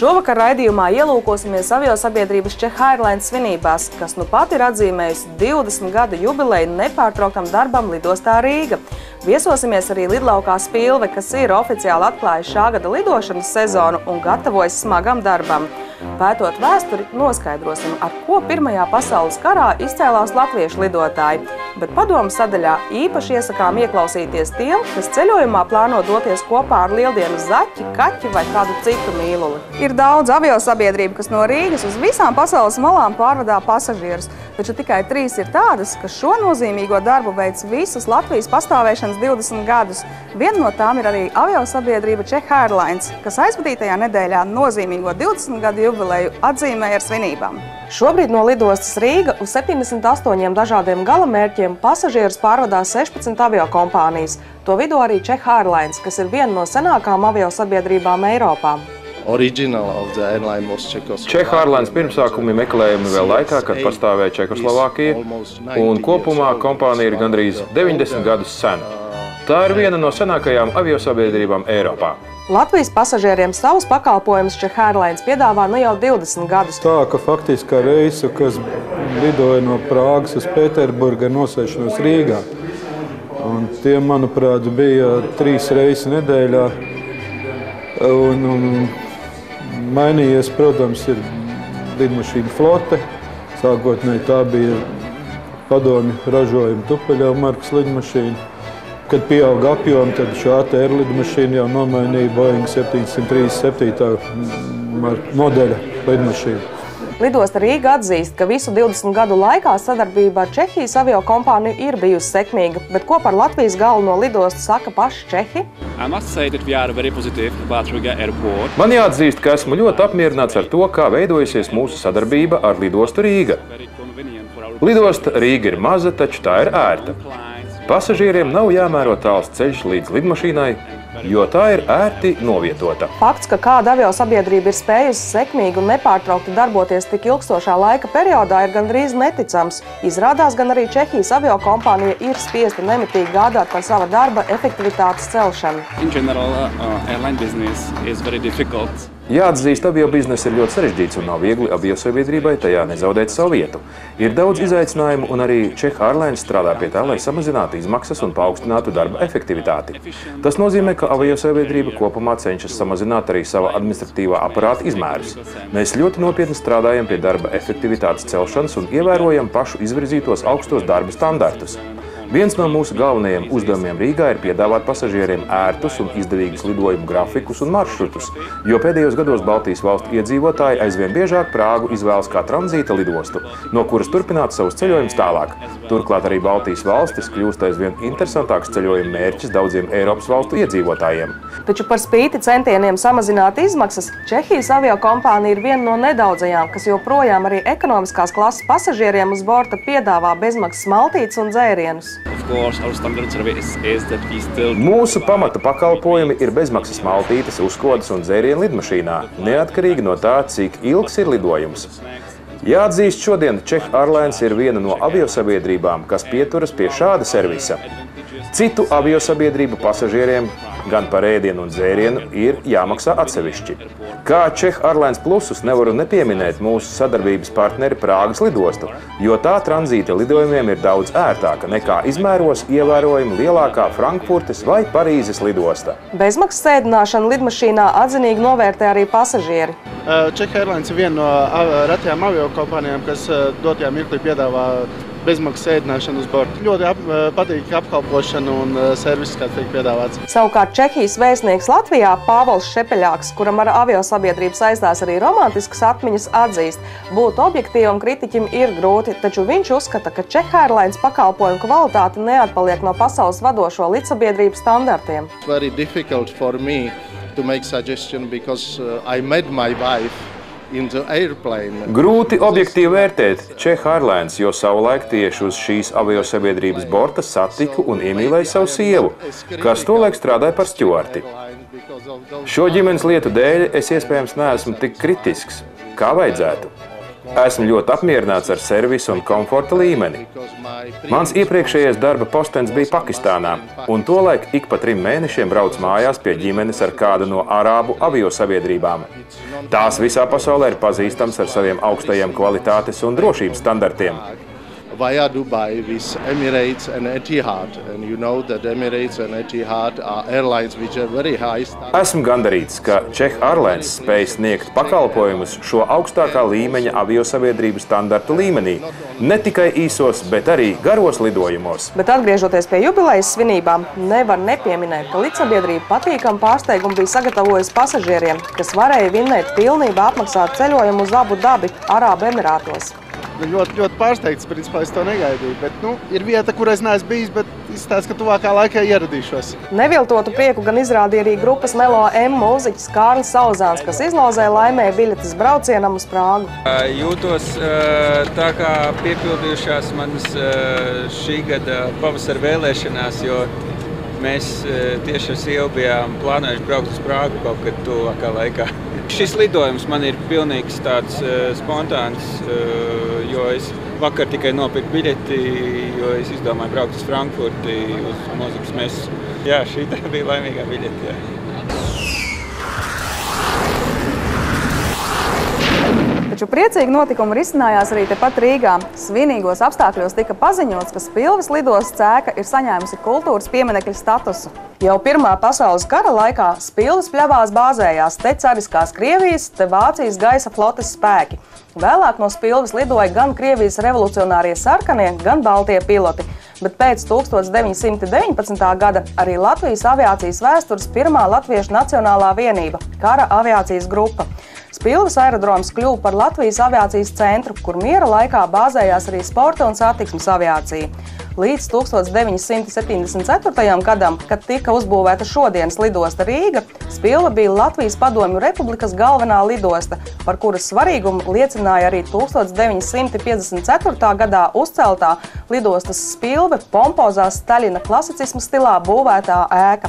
Šovakar raidījumā ielūkosimies aviosabiedrības Czech Airlines svinībās, kas nu pat ir atzīmējusi 20 gadu jubileju nepārtrauktam darbam lidostā Rīga. Viesosimies arī lidlaukā Spilve, kas ir oficiāli atklājis šā gada lidošanas sezonu un gatavojas smagam darbam. Pētot vēsturi, noskaidrosim, ar ko Pirmajā pasaules karā izcēlās latviešu lidotāji, bet padomu sadaļā īpaši iesakām ieklausīties tiem, kas ceļojumā plāno doties kopā ar lieldienu zaķi, kaķi vai kādu citu mīluli. Ir daudz aviosabiedrību, kas no Rīgas uz visām pasaules malām pārvadā pasažierus, taču tikai 3 ir tādas, kas šo nozīmīgo darbu veic visas Latvijas pastāvēšanas 20 gadus. Viena no tām ir arī aviosabiedrība Czech Airlines, kas aizvadītajā nedēļā nozīmīgo 20 gadu jubileju atzīmēja ar svinībām. Šobrīd no lidostas Rīga uz 78 dažādiem galamērķiem pasažierus pārvadās 16 aviokompānijas. To vidū arī Czech Airlines, kas ir viena no senākām aviosabiedrībām Eiropā. Czech Airlines pirmsākumi meklējumi vēl laikā, kad pastāvēja Čehoslovākija, un kopumā kompānija ir gandrīz 90 gadus sena. Tā ir viena no senākajām aviosabiedrībām Eiropā. Latvijas pasažieriem savus pakalpojumus Czech Airlines piedāvā nu jau 20 gadus. Tā, ka faktiski reisu, kas lidoja no Prāgas uz Pēterburgu, nosēšanos Rīgā. Un tie, manuprāt, bija 3 reizes nedēļā. Un mainījies, protams, ir lidmašīna flote. Sākotnēji tā bija padomju ražojuma tupeļau markas lidmašīna. Kad pieauga apjomi, tad šo ATR lidmašīnu jau nomainīja Boeing 737 modeļa lidmašīnu. Lidosta Rīga atzīst, ka visu 20 gadu laikā sadarbība ar Čehijas aviokompāniju ir bijusi sekmīga, bet ko par Latvijas galveno lidostu saka paši Čehi? Man jāatzīst, ka esmu ļoti apmierināts ar to, kā veidojusies mūsu sadarbība ar lidostu Rīga. Lidosta Rīga ir maza, taču tā ir ērta. Pasažieriem nav jāmēro tāls ceļš līdz lidmašīnai, jo tā ir ērti novietota. Fakts, ka kāda aviosabiedrība ir spējusi sekmīgi un nepārtraukti darboties tik ilgstošā laika periodā, ir gandrīz neticams. Izrādās, gan arī Čehijas aviokompānija ir spiesta nemitīgi gādāt par sava darba efektivitātes celšanu. Jāatzīst, aviobizness ir ļoti sarežģīts un nav viegli aviosabiedrībai tajā nezaudēt savu vietu. Ir daudz izaicinājumu un arī Czech Airlines strādā pie tā, lai samazinātu izmaksas un paaugstinātu darba efektivitāti. Tas nozīmē, ka aviosabiedrība kopumā cenšas samazināt arī sava administratīvā aparāta izmērus. Mēs ļoti nopietni strādājam pie darba efektivitātes celšanas un ievērojam pašu izvirzītos augstos darba standartus. Viens no mūsu galvenajiem uzdevumiem Rīgā ir piedāvāt pasažieriem ērtus un izdevīgus lidojumu grafikus un maršrutus, jo pēdējos gados Baltijas valstu iedzīvotāji aizvien biežāk Prāgu izvēlas kā tranzīta lidostu, no kuras turpināt savus ceļojumus tālāk. Turklāt arī Baltijas valstis kļūst aizvien interesantāks ceļojuma mērķis daudziem Eiropas valstu iedzīvotājiem. Taču par spīti centieniem samazināt izmaksas, Čehijas aviokompānija ir viena no nedaudzajām, kas joprojām arī ekonomiskās klases pasažieriem uz borta piedāvā bezmaksas maltītes un dzērienus. Mūsu pamata pakalpojumi ir bezmaksas maltītes, uzkodas un dzērienu lidmašīnā, neatkarīgi no tā, cik ilgs ir lidojums. Jāatzīst, šodien Czech Airlines ir viena no aviosabiedrībām, kas pieturas pie šāda servisa. Citu aviosabiedrību pasažieriem gan par ēdienu un dzērienu ir jāmaksā atsevišķi. Kā Czech Airlines plusus nevaru nepieminēt mūsu sadarbības partneri Prāgas lidostu, jo tā tranzīta lidojumiem ir daudz ērtāka nekā izmēros ievērojami lielākā Frankfurtes vai Parīzes lidosta. Bezmaksas ēdināšanu lidmašīnā atzinīgi novērtē arī pasažieri. Czech Airlines ir viena no retajām aviokompānijām, kas dotajā mirklī piedāvā bezmaksas ēdināšanu uz borta. Ļoti patīk apkalpošana un servis, kāds tiek piedāvāts. Savukārt Čehijas vēstnieks Latvijā Pāvils Šepeļāks, kuram ar aviosabiedrību saistās arī romantiskas atmiņas, atzīst, būt objektīvam kritiķim ir grūti, taču viņš uzskata, ka Czech Airlines pakalpojumu kvalitāte neatpaliek no pasaules vadošo lidsabiedrību standartiem. Very difficult for me to make suggestion because I met my wife. Grūti objektīvi vērtēt Czech Airlines, jo savulaik tieši uz šīs aviosabiedrības borta satiku un iemīlēju savu sievu, kas tolaik strādāja par stjuarti. Šo ģimenes lietu dēļ es iespējams neesmu tik kritisks, kā vajadzētu. Esmu ļoti apmierināts ar servisu un komforta līmeni. Mans iepriekšējais darba postenis bija Pakistānā, un tolaik ik pa 3 mēnešiem brauc mājās pie ģimenes ar kādu no arābu aviosabiedrībām. Tās visā pasaulē ir pazīstams ar saviem augstajiem kvalitātes un drošības standartiem. Via Dubai with Emirates and Etihad, and you know that Emirates and Etihad are airlines which are very high. Esmu gandarīts, ka Czech Airlines spēj sniegt pakalpojumus šo augstākā līmeņa aviosabiedrību standartu līmenī, ne tikai īsos, bet arī garos lidojumos. Bet atgriežoties pie jubilejas svinībām, nevar nepieminēt, ka lidsabiedrība patīkamu pārsteigumu bija sagatavojusi pasažieriem, kas varēja vinnēt pilnībā apmaksāt ceļojumu uz Abu Dabi, Arābu Emirātos. Ļoti pārsteigts, principā es to negaidīju, bet ir vieta, kur es neesmu bijis, bet izstāsta, ka tuvākā laikā ieradīšos. Neviltotu prieku gan izrādīja arī grupas Melo M mūziķis Kārlis Sauzāns, kas izlozēja laimēja biļetes braucienam uz Prāgu. Jūtos tā kā piepildījušās manas šī gada pavasara vēlēšanās, jo mēs tieši ar sievu bijām plānojuši braukt uz Prāgu kaut kad tuvākā laikā. Šis lidojums man ir pilnīgs tāds spontāns, jo es vakar tikai nopirku biļeti, jo es izdomāju braukt uz Frankfurti uz mūzikas mesu. Jā, šī bija laimīgā biļete. Jā. Taču priecīgi notikumi risinājās arī tepat Rīgā. Svinīgos apstākļos tika paziņots, ka Spilves lidostas cēka ir saņēmusi kultūras pieminekļa statusu. Jau Pirmā pasaules kara laikā Spilves pļavās bāzējās te cariskās Krievijas, te Vācijas gaisa flotes spēki. Vēlāk no Spilves lidoja gan Krievijas revolucionārie sarkanie, gan baltie piloti. Bet pēc 1919. gada arī Latvijas aviācijas vēstures pirmā latviešu nacionālā vienība – kara aviācijas grupa. Spilves aerodroms kļuva par Latvijas aviācijas centru, kur miera laikā bāzējās arī sporta un satiksmes aviācija. Līdz 1974. gadam, kad tika uzbūvēta šodienas lidosta Rīga, Spilve bija Latvijas Padomju Republikas galvenā lidosta, par kuras svarīgumu liecināja arī 1954. gadā uzceltā lidostas Spilve pompozā Staļina klasicisma stilā būvētā ēka.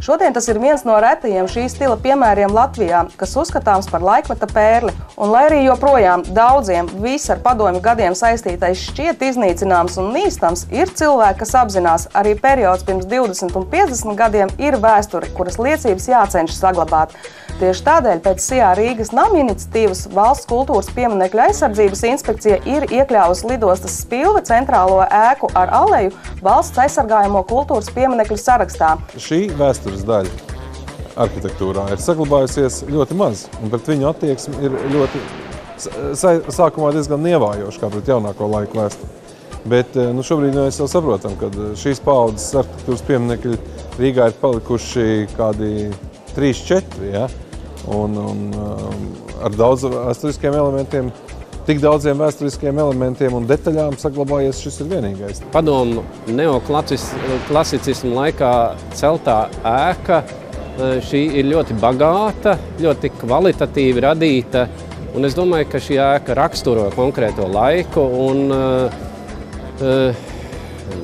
Šodien tas ir viens no retajiem šī stila piemēriem Latvijā, kas uzskatāms par laikmeta pērli. Un lai arī joprojām daudziem viss ar padomju gadiem saistītais šķiet iznīcināms un nīstams, ir cilvēki, kas apzinās, arī periods pirms 20 un 50 gadiem ir vēsture, kuras liecības jācenšas saglabāt. Tieši tādēļ pēc SIA Rīgas nama iniciatīvas Valsts kultūras pieminekļu aizsardzības inspekcija ir iekļāvusi lidostas Spilve centrālo ēku ar aleju valsts aizsargājamo kultūras pieminekļu sarakstā. Šī vēstures daļa arhitektūrā ir saglabājusies ļoti maz, un pret viņu attieksmi ir ļoti sākumā diezgan nievājoša, kā pret jaunāko laiku vēsturi. Bet šobrīd mēs jau saprotam, ka šīs paaudzes arhitektūras pieminekļi Rīgā ir palikuši kādi 3-4, ja? Un ar daudz vēsturiskiem elementiem, tik daudziem vēsturiskiem elementiem un detaļām saglabājies šis ir vienīgais. Padomu neoklasicismu laikā celtā ēka, šī ir ļoti bagāta, ļoti kvalitatīvi radīta, un es domāju, ka šī ēka raksturo konkrēto laiku, un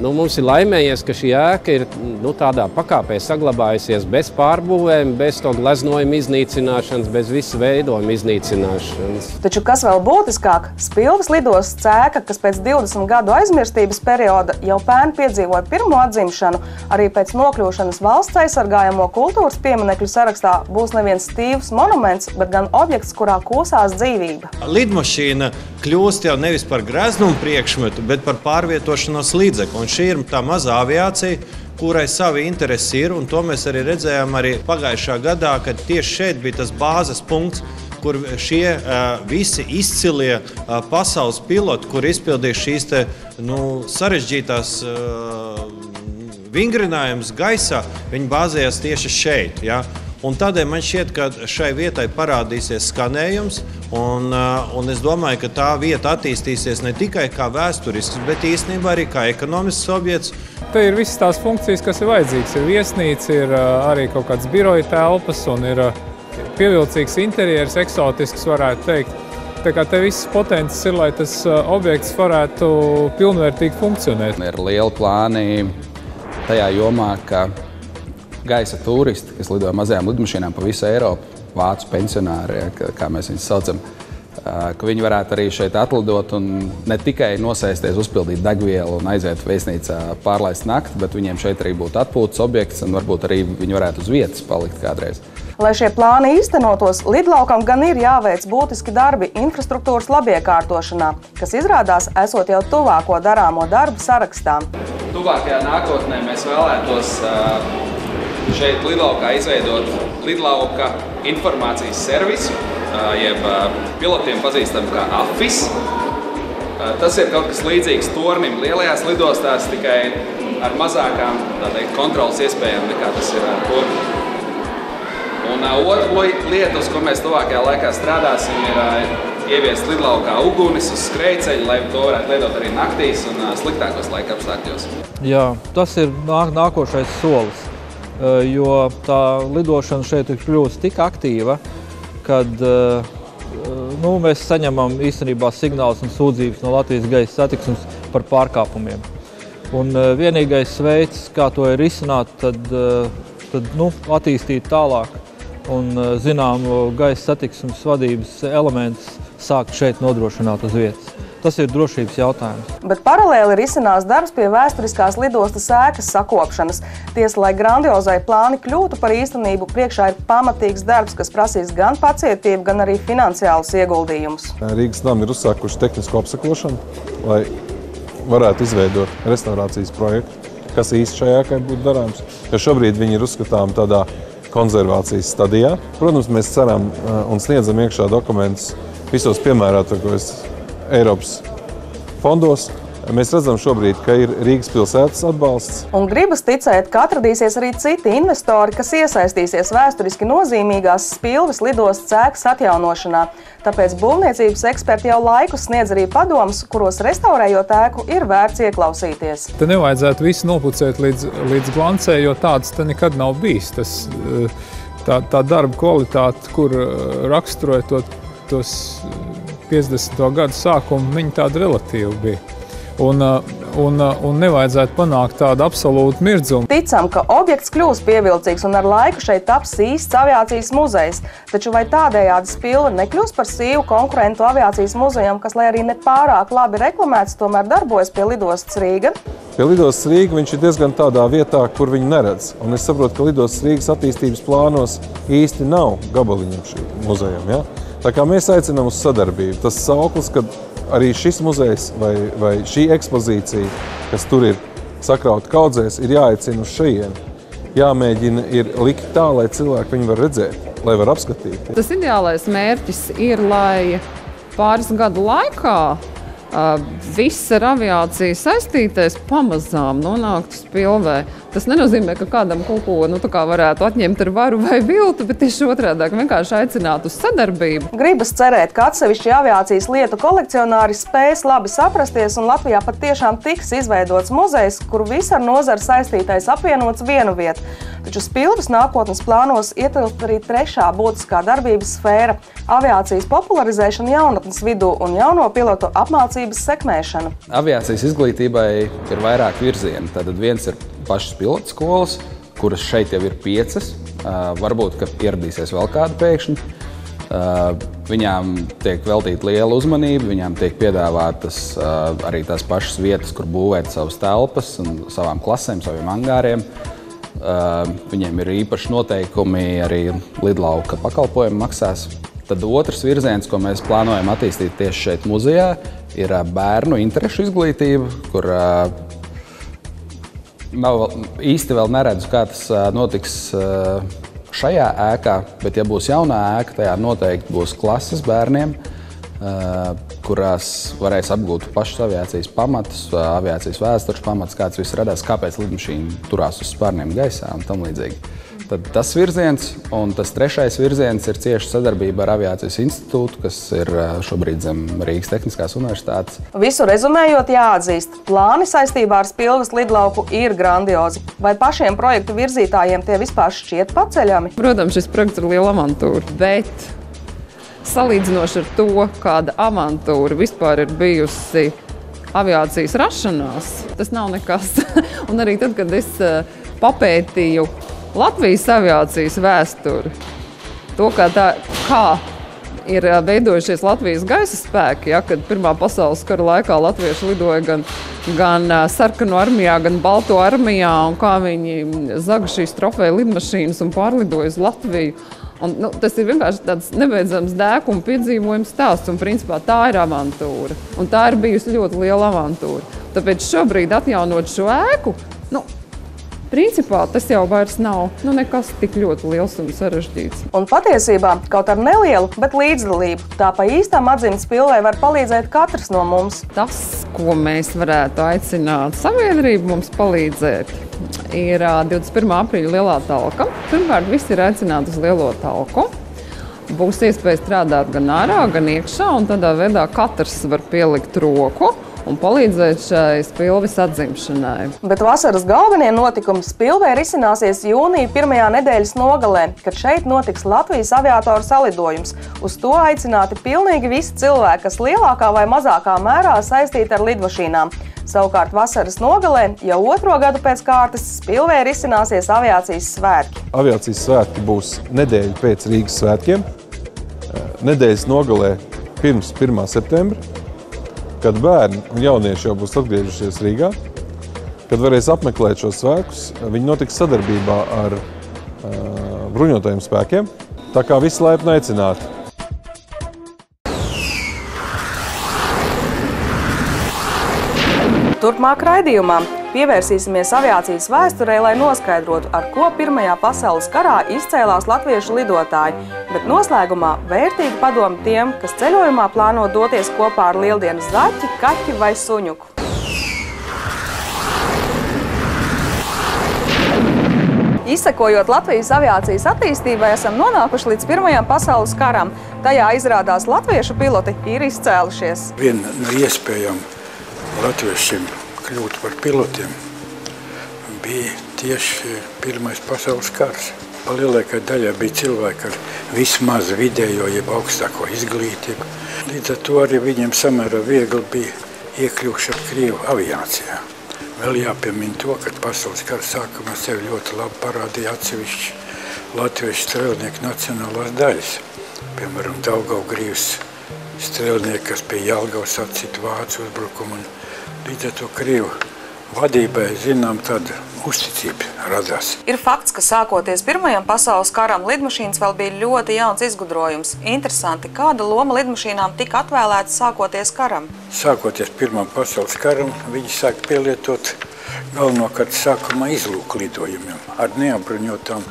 mums ir laimējies, ka šī ēka ir tādā pakāpē saglabājusies bez pārbūvēm, bez to gleznojuma iznīcināšanas, bez visu veidojumu iznīcināšanas. Taču kas vēl būtiskāk, Spilves lidostas cēka, kas pēc 20 gadu aizmirstības perioda jau pērn piedzīvoja pirmo atzimšanu, arī pēc nokļūšanas valsts aizsargājamo kultūras pieminekļu sarakstā būs neviens stīvs monuments, bet gan objekts, kurā kūsās dzīvība. Lidmašīna kļūst jau nevis par greznumu priekšmetu, bet par pārvietošanos līdzekli. Un šī ir tā mazā aviācija, kurai savi interesi ir, un to mēs arī redzējām arī pagājušā gadā, kad tieši šeit bija tas bāzes punkts, kur šie visi izcilie pasaules piloti, kur izpildīja šīs sarežģītās vingrinājumus gaisā, viņi bāzējās tieši šeit. Ja? Un tādēļ man šķiet, ka šai vietai parādīsies skanējums, un es domāju, ka tā vieta attīstīsies ne tikai kā vēsturisks, bet īstenībā arī kā ekonomisks objekts. Te ir visas tās funkcijas, kas ir vajadzīgas. Ir viesnīca, ir arī kaut kāds biroja telpas un ir pievilcīgs interjers, eksotisks, varētu teikt. Tā kā te viss potenciāls ir, lai tas objekts varētu pilnvērtīgi funkcionēt. Ir lieli plāni tajā jomā, ka gaisa turisti, kas lido mazajām lidmašīnām pa visu Eiropu, vācu pensionāri, kā mēs viņus saucam, ka viņi varētu arī šeit atlidot un ne tikai nosēsties, uzpildīt degvielu un aiziet viesnīcā pārlaist nakti, bet viņiem šeit arī būtu atpūtas objekts un varbūt arī viņi varētu uz vietas palikt kādreiz. Lai šie plāni īstenotos, lidlaukam gan ir jāveic būtiski darbi infrastruktūras labiekārtošanā, kas izrādās esot jau tuvāko darāmo darbu sarakstā. Tuvākajā nākotnē mēs vēlētos šeit lidlaukā izveidot lidlauka informācijas servisu, jeb pilotiem pazīstam kā AFIS. Tas ir kaut kas līdzīgs tornim lielajās lidostās, tikai ar mazākām kontrolas iespējām nekā tas ir tornim. Un otra lieta, uz ko mēs tuvākajā laikā strādāsim, ir ieviest lidlaukā ugunis uz skrejceļa, lai to varētu lietot arī naktīs un sliktākos laika apstākļos. Jā, tas ir nākošais solis, jo tā lidošana šeit ir kļuvusi tik aktīva, kad mēs saņemam īstenībā signālus un sūdzības no Latvijas gaisa satiksmes par pārkāpumiem. Un vienīgais veids, kā to ir risināt, tad attīstīt tālāk un zināmu gaisa satiksmes vadības elementus sākt šeit nodrošināt uz vietas. Tas ir drošības jautājums. Bet paralēli risinās darbs pie vēsturiskās lidostas ēkas sakopšanas. Tiesa, lai grandiozai plāni kļūtu par īstenību, priekšā ir pamatīgs darbs, kas prasīs gan pacietību, gan arī finansiālus ieguldījumus. Rīgas nami ir uzsākuši tehnisko apsakošanu, lai varētu izveidot restaurācijas projektu, kas īsti šajā ēkai būtu darāms. Jo šobrīd viņi ir uzskatām tādā konservācijas stadijā. Protams, mēs ceram un sniedzam iekšā dokumentus visos piemērotākos Eiropas fondos. Mēs redzam šobrīd, ka ir Rīgas pilsētas atbalsts. Un gribas ticēt, ka atradīsies arī citi investori, kas iesaistīsies vēsturiski nozīmīgās Spilves lidostas ēkas atjaunošanā. Tāpēc būvniecības eksperti jau laikus sniedz arī padomus, kuros restaurējot ēku ir vērts ieklausīties. Te nevajadzētu visu nopucēt līdz glancē, jo tāds te nekad nav bijis. Tā darba kvalitāte, kur raksturoja tos 50. gadu sākumu, viņi tāda relatīva bija. Un nevajadzētu panākt tādu absolūtu mirdzumu. Ticam, ka objekts kļūs pievilcīgs un ar laiku šeit taps īsts aviācijas muzejs. Taču vai tādējādi Spilve nekļūs par sīvu konkurentu aviācijas muzejam, kas, lai arī nepārāk labi reklamēts, tomēr darbojas pie lidostas Rīga? Pie lidostas Rīga viņš ir diezgan tādā vietā, kur viņu neredz. Un es saprotu, ka lidostas Rīgas attīstības plānos īsti nav gabaliņam šī muzejam. Ja? Tā kā mēs aicinām uz sadarbību. Tas sauklis, ka arī šis muzejs vai šī ekspozīcija, kas tur ir sakrauta kaudzēs, ir jāaicina uz šejieni. Jāmēģina ir likt tā, lai cilvēki viņu var redzēt, lai var apskatīt. Tas ideālais mērķis ir, lai pāris gadu laikā viss ar aviāciju saistītais pamazām nonāktu Spilvē. Tas nenozīmē, ka kādam kaut ko varētu atņemt ar varu vai viltu, bet tieši otrādāk vienkārši aicināt uz sadarbību. Gribas cerēt, ka atsevišķi aviācijas lietu kolekcionāri spēs labi saprasties un Latvijā pat tiešām tiks izveidots muzejs, kur viss ar nozaru saistītais apvienots vienu vietu. Taču Spilves nākotnes plānos ietilpt arī trešā būtiskā darbības sfēra – aviācijas popularizēšana jaunatnes vidū un jauno pilotu apmācības sekmēšana. Aviācijas izglītībai ir vairāk virzieni. Tātad viens ir pašas pilotu skolas, kuras šeit jau ir 5. Varbūt, ka ieradīsies vēl kāda pēkšņi. Viņām tiek veltīta liela uzmanība, viņām tiek piedāvātas arī tās pašas vietas, kur būvēt savas telpas un savām klasēm, saviem angāriem. Viņiem ir īpaši noteikumi, arī lidlauka pakalpojumi maksās. Tad otrs virziens, ko mēs plānojam attīstīt tieši šeit muzejā, ir bērnu interešu izglītība, kur īsti vēl neredzu, kā tas notiks šajā ēkā, bet ja būs jaunā ēka, tajā noteikti būs klases bērniem, kurās varēs apgūt pašus aviācijas pamatus, aviācijas vēstures pamatus, kāds viss radās, kāpēc lidmašīna turās uz spārniem gaisā un tam līdzīgi. Tad tas virziens, un tas trešais virziens ir cieša sadarbība ar Aviācijas institūtu, kas ir šobrīd zem Rīgas Tehniskās universitātes. Visu rezumējot, jāatzīst, plāni saistībā ar Spilves lidlauku ir grandiozi. Vai pašiem projektu virzītājiem tie vispār šķiet paceļami? Protams, šis projekts ir liela avantūra, bet salīdzinoši ar to, kāda avantūra vispār ir bijusi aviācijas rašanās, tas nav nekas. Un arī tad, kad es papētīju Latvijas aviācijas vēsturi, to, kā ir veidojušies Latvijas gaisa spēki, ja, kad Pirmā pasaules kara laikā latvieši lidoja gan sarkano armijā, gan balto armijā, un kā viņi zaga šīs trofeja lidmašīnas un pārlidoja uz Latviju. Un, tas ir vienkārši tāds nebeidzams dēkuma piedzīvojums stāsts, un principā tā ir avantūra. Un tā ir bijusi ļoti liela avantūra. Tāpēc šobrīd atjaunot šo ēku, principā tas jau vairs nav nekas tik ļoti liels un sarežģīts. Un patiesībā, kaut ar nelielu, bet līdzdalību, tā pa īstām atzīmes pilvei var palīdzēt katrs no mums. Tas, ko mēs varētu aicināt sabiedrību mums palīdzēt, ir 21. aprīļa lielā talka. Pirmkārt, visi ir aicināti uz lielo talku. Būs iespēja strādāt gan ārā, gan iekšā, un tādā veidā katrs var pielikt roku un palīdzēt šai spilves atzimšanai. Bet vasaras galvenie notikumi spilvē risināsies jūnija pirmajā nedēļas nogalē, kad šeit notiks Latvijas aviatoru salidojums. Uz to aicināti pilnīgi visi cilvēki, kas lielākā vai mazākā mērā saistīti ar lidmašīnām. Savukārt vasaras nogalē jau 2. gadu pēc kārtas spilvē risināsies aviācijas svētki. Aviācijas svētki būs nedēļa pēc Rīgas svētkiem, nedēļas nogalē pirms 1. septembra, kad bērni un jaunieši jau būs atgriežušies Rīgā, kad varēs apmeklēt šos svētkus. Viņi notiks sadarbībā ar bruņotajiem spēkiem, tā kā visi laipni aicināti. Turpmāk raidījumā pievērsīsimies aviācijas vēsturei, lai noskaidrotu, ar ko Pirmajā pasaules karā izcēlās latviešu lidotāji, bet noslēgumā vērtīgi padomi tiem, kas ceļojumā plāno doties kopā ar lieldienas zaķi, kaķi vai suņuku. Izsekojot Latvijas aviācijas attīstībai, esam nonākuši līdz Pirmajam pasaules karam. Tajā izrādās latviešu piloti ir izcēlušies. Viena no iespējām latviešiem kļūt par pilotiem bija tieši Pirmais pasaules kars. Lielākā daļā bija cilvēki ar vismaz vidējo, jeb augstāko izglītību. Līdz ar to arī viņiem samērā viegli bija iekļūši ar Krievu aviācijā. Vēl jāpiemina to, ka pasaules kara sākumā sevi ļoti labi parādīja atsevišķi latviešu strēlnieku nacionālās daļas. Piemēram, Daugavgrīvas strēlnieki, kas pie Jelgavas atcita vācu uzbrukumu. Līdz ar to Krievu vadībai, zinām, tāda uzticība radās. Ir fakts, ka sākoties Pirmajam pasaules karam lidmašīnas vēl bija ļoti jauns izgudrojums. Interesanti, kāda loma lidmašīnām tika atvēlēta sākoties karam? Sākoties Pirmam pasaules karam, viņi sāk pielietot galvenokārt sākumā izlūku lidojumiem ar neapbruņotām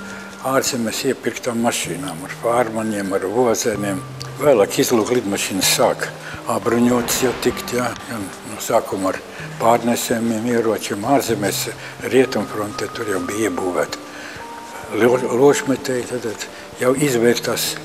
ārzemēs iepirktām mašīnām, ar fārmaņiem, ar vozēniem. Vēlāk izlūku lidmašīnas sāk apbruņotas jau tikt, no sākuma ar pārnesējumiem ieročiem ārzemēs, Rietumfrontē tur jau bija iebūvēta lošmetēji, tad jau izvērtās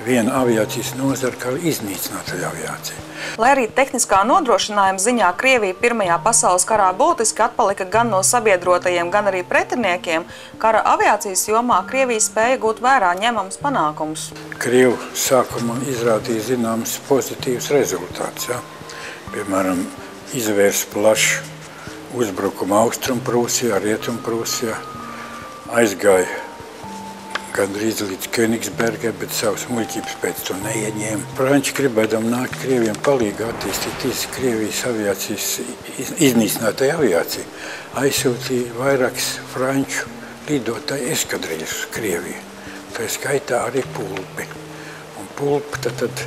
viena aviācijas nozara kā iznīcinātāja aviācija. Lai arī tehniskā nodrošinājuma ziņā Krievija Pirmajā pasaules karā būtiski atpalika gan no sabiedrotajiem, gan arī pretiniekiem, kara aviācijas jomā Krievija spēja gūt vērā ņemamus panākumus. Krievu sākumā izrādīja zināmas pozitīvas rezultātus. Piemēram, izvērs plašu uzbrukumu Austrumprūsijā, Rietumprūsijā, aizgāja gandrīz līdz Königsbergai, bet savas muļķības pēc to neieņēma. Franči gribēdam nākt Krieviem palīgā attīstīt Krievijas aviācijas iznīcinātāju aviāciju, aizsūtīja vairākas franču lidotāju eskadrīļus uz Krieviju. Tā skaitā arī Pulpi. Un Pulpi tad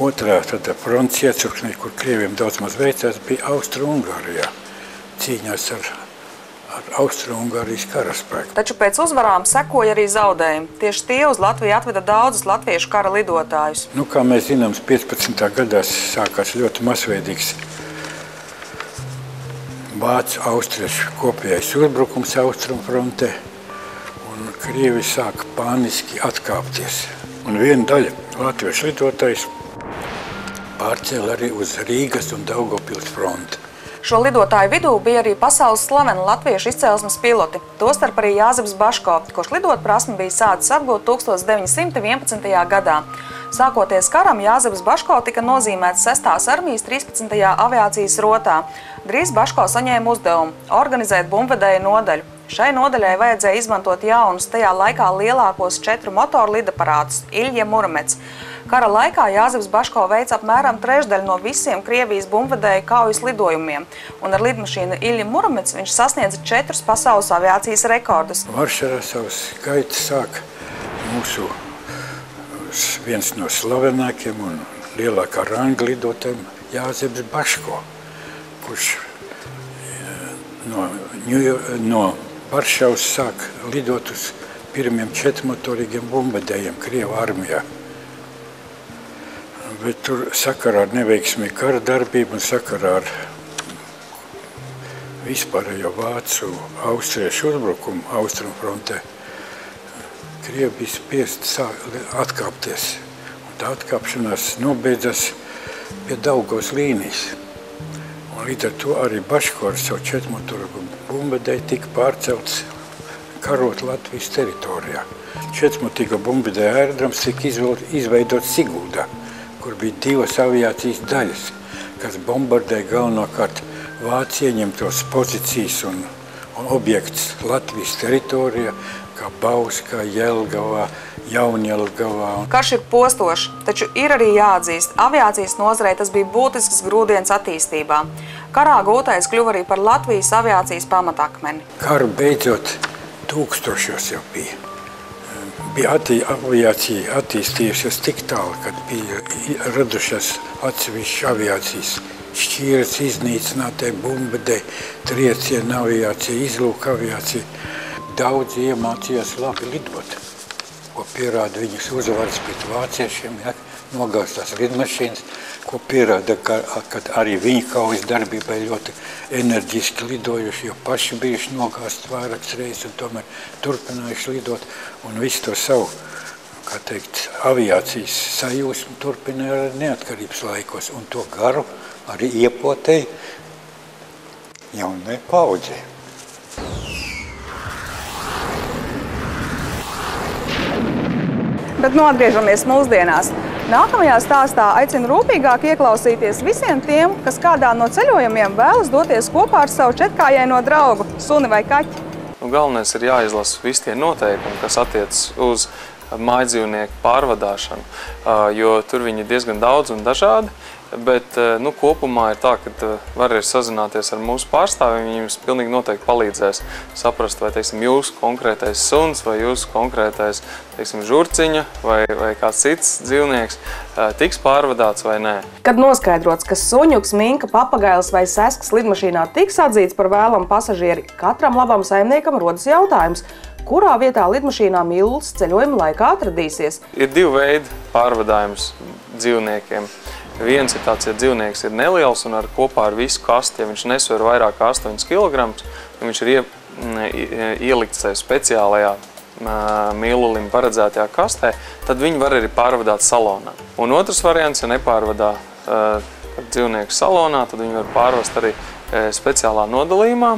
otrā frontes iecirknē, kur Krieviem daudz maz veicās, bija Austru-Ungārijā cīņās ar Austru-Ungārijas karaspēku. Taču pēc uzvarām sekoja arī zaudējumi. Tieši tie uz Latviju atveda daudzus latviešu kara lidotājus. Kā mēs zinām, 15. gadās sākās ļoti masveidīgs vācu-austriešu kopējais uzbrukums Austrumfrontē, un Krievi sāka pāniski atkāpties. Un viena daļa latviešu lidotājus pārcēla arī uz Rīgas un Daugavpils fronti. Šo lidotāju vidū bija arī pasaules slaveni latviešu izcelsmes piloti, tostarp arī Jāzeps Baško, kurš lidot prasmi bija sācis apgūt 1911. gadā. Sākoties karam, Jāzeps Baško tika nozīmēts 6. armijas 13. aviācijas rotā. Drīz Baško saņēma uzdevumu organizēt bumbvedēju nodaļu. Šai nodaļai vajadzēja izmantot jaunus, tajā laikā lielākos 4 motoru lidaparātus Iļja Muromets. Kara laikā Jāzeps Baško veica apmēram trešdaļu no visiem Krievijas bumbvedēju kaujas lidojumiem, un ar lidmašīnu Iļja Muromets viņš sasniedza 4 pasaules aviācijas rekordus. Varšavā savus gaitas sāk mūsu viens no slavenākiem un lielākā ranga lidotājiem Jāzeps Baško, kurš no Varšavas sāk lidot uz pirmiem 4-motorīgiem bumbvedējiem Krievu armijā. Bet tur sakarā ar neveiksmīgu kara darbību un sakarā ar vispārējo vācu austriešu uzbrukumu austrumfrontē Krievi bija spiest atkāpties. Un tā atkāpšanās nobeidzas pie Daugavas līnijas. Un līdz ar to arī Baško ar savu 4-motoru bumbvedēju tika pārcelts karot Latvijas teritorijā. 4-motīgo bumbvedēju aerodroms tika izveidots Siguldā, kur bija 2 aviācijas daļas, kas bombardēja galvenokārt Vācija ieņemtos pozīcijas un objekts Latvijas teritorijā, kā Bauskā, Jelgavā, Jaunjelgavā. Karš ir postošs, taču ir arī jāatzīst, aviācijas nozarei tas bija būtisks grūdienis attīstībā. Karā gūtais kļuva arī par Latvijas aviācijas pamatakmeni. Karu beidzot tūkstošos jau bija. Aviācija attīstījusies tik tālu, kad bija radušās atsevišķas aviācijas šķīras, iznīcinātie bumbvedēji, trieciena aviācija, izlūka aviācija. Daudzi iemācījās labi lidot, ko pierāda viņas uzvaras pret vāciešiem, nogāztās lidmašīnas, ko pierāda, ka arī viņa kaujas darbībai ļoti enerģiski lidojuši, jo paši bijuši nogāzti vairākas reizes un tomēr turpinājuši lidot. Un visu to savu, kā teikt, aviācijas sajūsmu turpināja arī neatkarības laikos. Un to garu arī iepotēja jaunai paudzei. Bet atgriežamies mūsdienās. Nākamajā stāstā aicinu rūpīgāk ieklausīties visiem tiem, kas kādā no ceļojumiem vēlas doties kopā ar savu četrkājaino draugu, suni vai kaķi. Galvenais ir jāizlasa visi tie noteikumi, kas attiecas uz mājdzīvnieku pārvadāšanu, jo tur viņi ir diezgan daudz un dažādi. Bet kopumā ir tā, ka var arī sazināties ar mūsu pārstāvjiem, viņi jums pilnīgi noteikti palīdzēs saprast, vai jūsu konkrētais suns, vai jūsu konkrētais žurciņa, vai kāds cits dzīvnieks tiks pārvadāts vai nē. Kad noskaidrots, ka suņuks, minka, papagailis vai sesks lidmašīnā tiks atzīts par vēlamu pasažieri, katram labam saimniekam rodas jautājums, kurā vietā lidmašīnā Mills ceļojuma laikā atradīsies. Ir 2 veidi pārvadājums dzīvniekiem. Viens ir tāds, ja dzīvnieks ir neliels un kopā ar visu kasti, ja viņš nesver vairāk kā 8 kg, viņš ir ielikts speciālajā mīlulim paredzētajā kastē, tad viņi var arī pārvadāt salonā. Un otrs variants, ja nepārvadā dzīvnieku salonā, tad viņi var pārvest arī speciālā nodalījumā.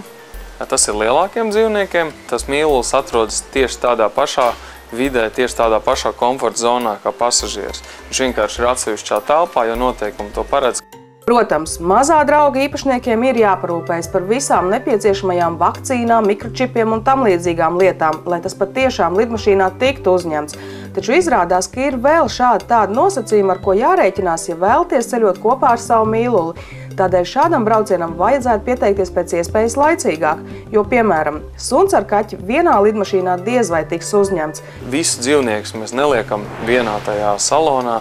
Tas ir lielākiem dzīvniekiem. Tas mīlulis atrodas tieši tādā pašā vidē, tieši tādā pašā komforta zonā kā pasažieris. Viņš vienkārši ir atsevišķā telpā, jo noteikumi to paredz. Protams, mazā drauga īpašniekiem ir jāparūpējas par visām nepieciešamajām vakcīnām, mikročipiem un tam līdzīgām lietām, lai tas patiešām lidmašīnā tiktu uzņemts. Taču izrādās, ka ir vēl šādi tādi nosacījumi, ar ko jārēķinās, ja vēlaties ceļot kopā ar savu mīluli. Tādēļ šādam braucienam vajadzētu pieteikties pēc iespējas laicīgāk, jo, piemēram, suns ar kaķi vienā lidmašīnā diez vai tiks uzņemts. Visus dzīvniekus mēs neliekam vienā tajā salonā,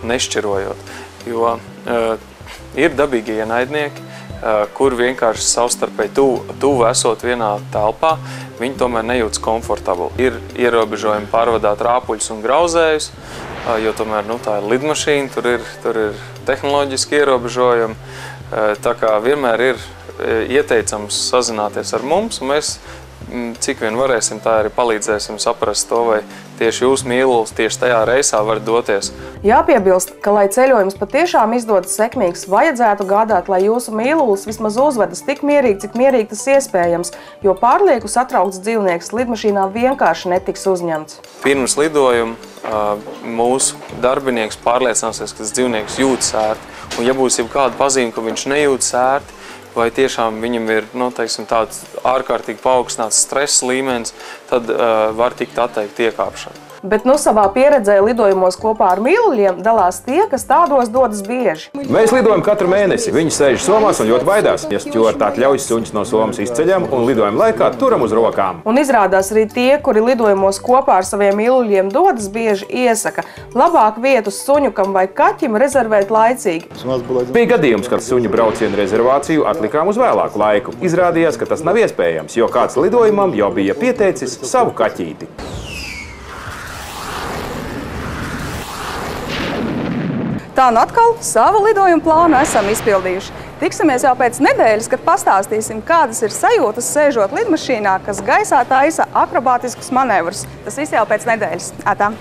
nešķirojot, jo ir dabīgi ienaidnieki, kur vienkārši savstarpēji tuvu esot vienā telpā, viņi tomēr nejūtas komfortabli. Ir ierobežojumi pārvadāt rāpuļus un grauzējus, jo tomēr tā ir lidmašīna, tur ir tehnoloģiski ierobežojumi. Tā kā vienmēr ir ieteicams sazināties ar mums, un mēs, cik vien varēsim, tā arī palīdzēsim saprast to, vai tieši jūs mīlulis tieši tajā reisā var doties. Jāpiebilst, ka, lai ceļojums patiešām izdodas sekmīgs, vajadzētu gādāt, lai jūsu mīlulis vismaz uzvedas tik mierīgi, cik mierīgi tas iespējams, jo pārlieku satraukts dzīvnieks lidmašīnā vienkārši netiks uzņemts. Pirms lidojuma mūsu darbinieks pārliecināsies, ka tas dzīvnieks jūtas ērti, un ja būs jebkāda pazīme, ka viņš nejūtas ērti, vai tiešām viņam ir tāds ārkārtīgi paaugstināts stresa līmenis, tad var tikt atteikt iekāpšanu. Bet savā pieredzē lidojumos kopā ar mīluļiem dalās tie, kas tādos dodas bieži. Mēs lidojam katru mēnesi. Viņi sēž somās un ļoti baidās. Ja stjorti atļauj, suņus no somas izceļam un lidojuma laikā turam uz rokām. Un izrādās arī tie, kuri lidojumos kopā ar saviem mīluļiem dodas bieži, iesaka labāk vietu suņukam vai kaķim rezervēt laicīgi. Bija gadījums, kad suņu braucienu rezervāciju atlikām uz vēlāku laiku. Izrādījās, ka tas nav iespējams, jo kāds lidojumam jau bija pieteicis savu kaķīti. Tā nu atkal savu lidojumu plānu esam izpildījuši. Tiksimies jau pēc nedēļas, kad pastāstīsim, kādas ir sajūtas sēžot lidmašīnā, kas gaisā taisa akrobātiskus manevrus. Tas viss jau pēc nedēļas. Atā!